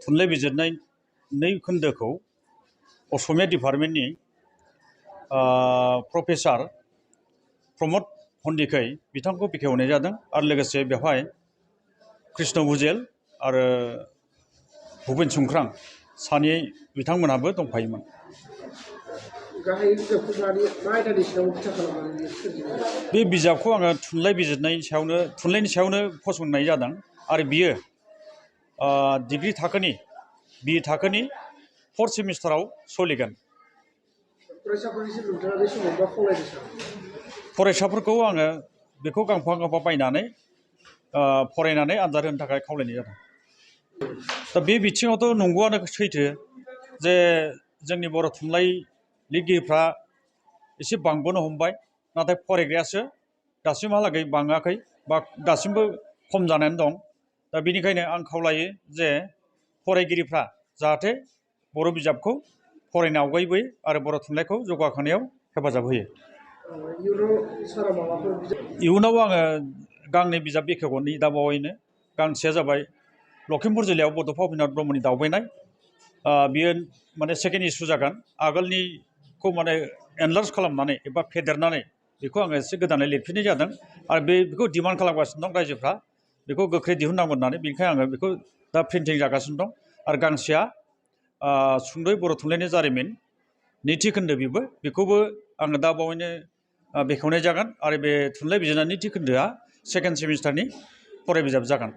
थुनलाइ बिजिरनाय 2 खोन्दोखौ असमिया डिपार्टमेन्टनि प्रफेसर रम'द पन्डितखै बिथांखौ बेखेवनाय जादों आरो लोगोसे बेवहाय कृष्ण भुजेल आरो भुपेन संक्रां सानै बिथांमोनाबो दंफायोमोन। बे बिजाबखौ आङो थुनलाइनि सायावनो फसंनाय जादों आरो बियो डिग्री थाखोनि बि थाखोनि 4th सेमिस्टाराव सोलिगोन। फरायसाफोरखौ आङो बेखौ गांफा गांफा बायनानै फरायनानै आनजाद होनो थाखाय खावलायनाय जादों। दा बे बिथिङावथ' नंगौआनो सैथो जे जोंनि बर' थुनलाइ लिरगिरिफ्रा एसे बांबोनो हमबाय, नाथाय फरायग्रायासो दासिमहालागै बाङाखै बा दासिमबो खम जानानै दं। दा बेनिखायनो आं खावलायो जे फरायगिरिफ्रा जाहाथे बर' बिजाबखौ फरायनो आवगायबोयो आरो बर' थुनलाइखौ जौगाखांनायाव हेफाजाब होयो। इयुनाव आङो गांनै बिजाब बेखेवगोन दा बावैनो। गांसेया जाबाय लखिमपुर जिल्लायाव बड'फा उपेन्द्रनाथ ब्रह्मनि दावबायनाय। बियो माने सेकेन्ड इस्यु जागोन। आगोलनिखौ माने एनलार्ज खालामनानै एबा फेदेरनानै बेखौ आङो एसे गोदानै लिरफिननाय जादों आरो बेखौ डिमान्ड खालामगासिनो दं रायजोफ्रा, बेखौ गोख्रै दिहुननांगौ होननानै। बेनिखायनो आङो बेखौ दा प्रिन्टिं जागासिनो दं। आरो गांसेया सुंद'यै बर' थुनलाइनि जारिमिन 2थि खोन्दो, बेखौबो आङो दा बावैनो बेखेवनाय जागोन आरो बे थुनलाइ बिजिरनाय 2थि खोन्दोआ 2nd सेमिस्टारनि फराय बिजाब जागोन।